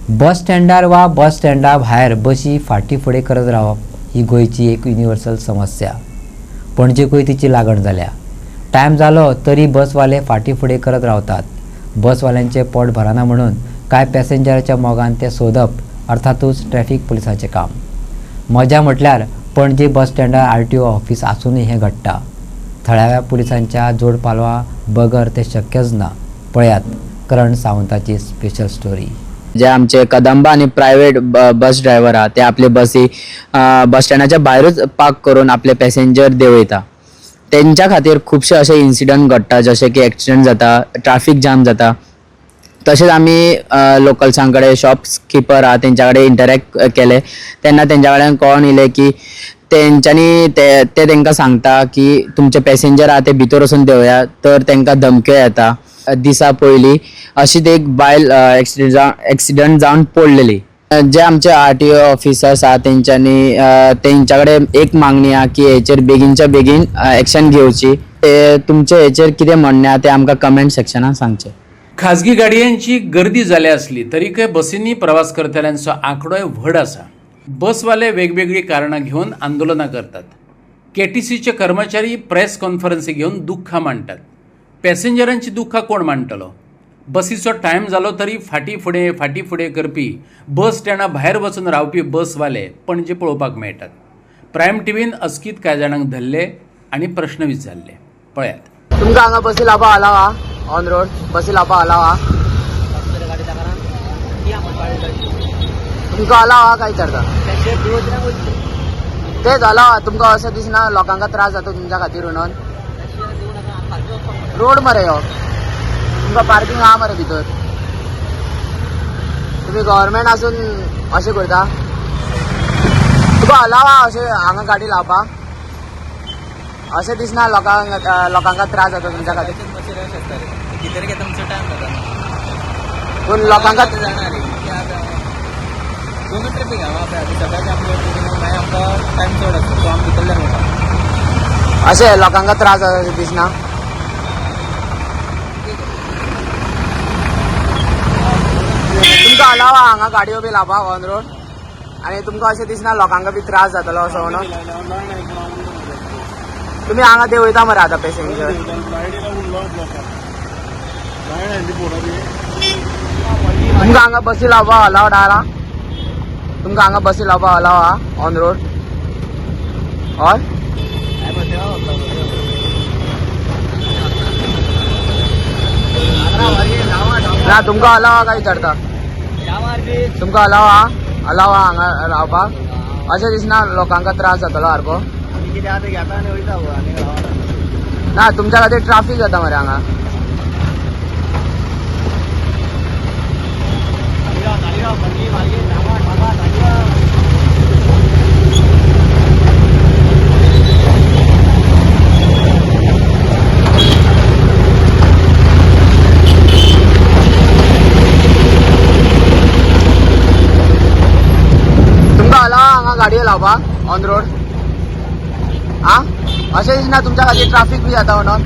बस स्टँडार वा बस स्टँडा भायर बशी फाटी फुडें करत रावप ही गोंयची एक युनिवर्सल समस्या. पणजेकूय तिची लागण जाल्या. टायम जालो तरी बसवाले फाटी फुडें करत रावतात. बसवाल्यांचे पोट भरना म्हणून कांय पॅसेंजराच्या मोगान ते सोदप अर्थातूच ट्रॅफिक पुलिसाचें काम. मजा म्हटल्यार पणजे बस स्टँडार RTO ऑफिस आसूनय हें घडटा. थळाव्या पुलिसांच्या जोड पालवा बगर ते शक्यच ना. पळयात करण सावंताची स्पेशल स्टोरी. जे आमचे कदंबा आणि प्रायव्हेट बस ड्रायव्हर आहा ते आपले बसी बस स्टँडाच्या भायरूच पार्क करून आपले पॅसेंजर देंवयता. तेंच्या खातीर खुबशे अशे इन्सिडंट घडटा जशे की एक्सिडेंट जाता, ट्रॅफिक जाम जाता. तशेंच आमी लोकल्सां कडेन शॉपकीपर आहा तेंच्या कडेन इंटरॅक्ट केले तेन्ना तेंच्या कडल्यान कळोन येयलें की तेंच्यांनी ते तेंकां सांगता की तुमचे पॅसेंजर आहा ते भितर वचून देंवया तर तेंकां धमक्यो येता. दिसा पयलीं अशीच एक बायल एक्सिडंट जावन पडलेली. जे आमचे RTO ऑफिसर्स आहा तेंच्या कडेन एक मागणी आहा की हेचेर बेगीनच्या बेगीन एक्शन घेवची. तुमचे हेचेर कितें म्हणणें आहा तें आमकां कमेंट सेक्शनान सांगचें. खाजगी गाडयांची गर्दी जाली असली तरीकय बसींनी प्रवास करतल्यांचो आंकडोय व्हड आसा. बसवाले वेगवेगळी कारणां घेवन आंदोलनां करतात. KTCचे कर्मचारी प्रेस कॉन्फरन्सी घेवन दुख्खां मांडटात. पॅसेंजरांची दुख्खां कोण मांडटलो? बसीचो टायम जालो तरी फाटी फुडें करपी बस स्टँडा भायर वचून रावपी बसवाले पणजे पळोवपाक मेळटात. प्रायम टीव्हीन अचकीत कांय जाणांक धरले आनी प्रश्न विचारले. पळयात. तुमकां हांगा बसी लावपाक अलाव आहा ऑन रोड? बसी लावपाक अलाव आहा? तुमकां अलाव आहा काय विचारता? तेच अलाव आहा. तुमकां अशें दिसना लोकांका त्रास जाता तुमच्या खातीर म्हणून? रोड मरे हो, तुमकां पार्किंग आहा मरे भितर. तुमी गव्हर्मेंट आसून अशें करता? तुका अलाव आहा अशें हांगा गाडी लावपाक? अशें दिसना लोकांका त्रास जाता तुमच्या खातीर? पूण लोकांका अशें लोकांका त्रास जाता अशें दिसना? तुमकां अलाव आहा हांगा गाडयो बी लावपाक ऑन रोड आनी तुमकां अशें दिसना लोकांका बी त्रास जातलो असो म्हणून? तुमी हांगा देंवयता मरे आतां पॅसेंजर. तुमकां हांगा बसी लावपाक अलावड आहा? तुमकां हांगा बसी लावपाक अलाव आहा ऑन रोड? हय. ना तुमकां अलाव आहा काय विचारता? तुमकां अलाव आहा? अलाव आहा हांगा रावपाक? अशें दिसना लोकांका त्रास जातलो सारको? ना तुमच्या खातीर ट्राफीक जाता मरे हांगा. तुमकां अलाव हांगा गाडयो लावपाक ऑन रोड? आ अशें दिसना तुमच्या खातीर ट्राफीक बी जाता म्हणून?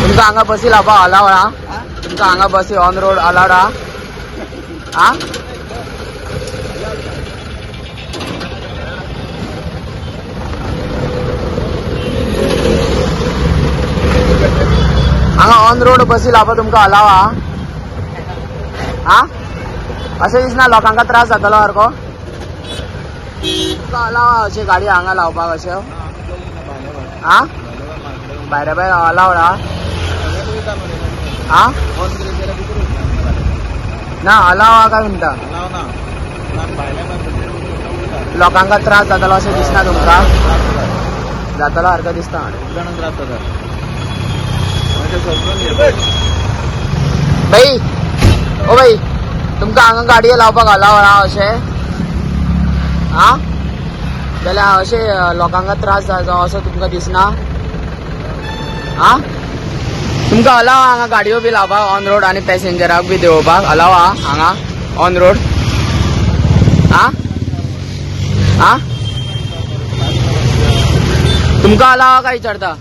तुमकां हांगा बसी लावपाक अलाव आहा? तुमकां हांगा बसी ऑन रोड अलावड आहा? आ हांगा ऑन रोड बसी लावपाक तुमकां अलाव आहा? आ अशें दिसना लोकांका त्रास जातलो सारको? तुमकां अलाव आहा अशी गाडी हांगा लावपाक अश्यो? आ भायर भायर अलावड आहा? आ ना अलाव आहा काय म्हणटा? लोकांका त्रास जातलो अशें दिसना तुमकां? जातलो सारको दिसता. भाई ओ भाई तुमकां हांगा गाडयो लावपाक अलाव आहा अशें? आ जाल्यार अशें लोकांका त्रास जाता असो तुमकां दिसना? आ तुमकां अलाव आहा हांगा गाडयो बी लावपाक ऑन रोड आनी पॅसेंजराक बी देंवोवपाक अलाव आहा हांगा ऑन रोड? आ आ तुमकां अलाव आहा काय विचारता?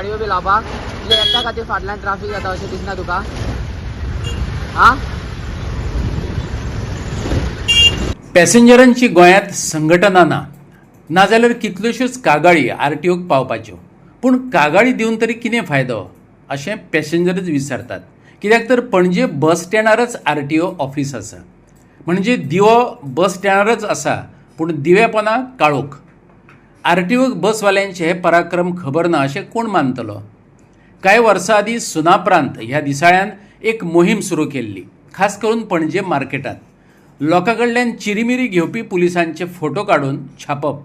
गाडयो बी लावपाक तुजे एकट्या खातीर फाटल्यान ट्राफीक जाता अशें दिसना तुका? हा पॅसेंजरांची गोंयांत संघटना ना नाजाल्यार कितल्योश्योच कागाळी आरटीओक पावपाच्यो. पूण कागाळी दिवन तरी कितें फायदो अशें पॅसेंजरच विचारतात. कित्याक तर पणजे बस स्टँडारच आरटीओ ऑफिस आसा. म्हणजे दिवो बस स्टँडारच आसा पूण दिवेपणां काळोख. आरटीओक बसवाल्यांचे हे पराक्रम खबर ना अशें कोण मानतलो? कांय वर्सां आदीं सुनाप्रांत ह्या दिसाळ्यान एक मोहीम सुरू केल्ली, खास करून पणजे मार्केटांत. लोकां कडल्यान चिरीमिरी घेवपी पुलिसांचे फोटो काडून छापप.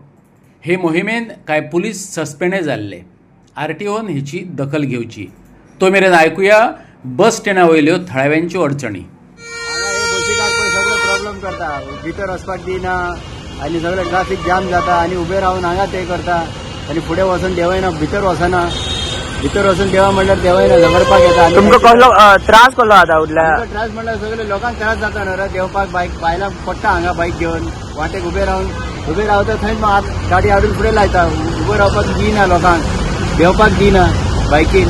हे मोहिमेन कांय पुलीस सस्पेंडय जाल्ले. आरटीओन हेची दखल घेवची. तो मेरेन आयकुया बस स्टँडा वयल्यो थळाव्यांच्यो अडचणी. बसीकार पण सगळे प्रॉब्लेम करता, भितर वचपाक दिना आनी सगळे ट्राफीक जाम जाता आनी उबे रावन हांगा ते करता आनी फुडें वचून देवयना, भितर वचना. भितर वचून देवा म्हणल्यार देवयना, झगडपाक येता. तुमकां कसलो त्रास कसलो जाता उरल्या? त्रास म्हणल्यार सगळे लोकांक त्रास जाता न्हू रे, देवपाक बायक बायलांक पडटा हांगा बायक घेवन वाटेक उबे रावता थंय गाडी हाडून फुडें लायता. उबे रावपाक दिना लोकांक, देवपाक दिना बायकीन.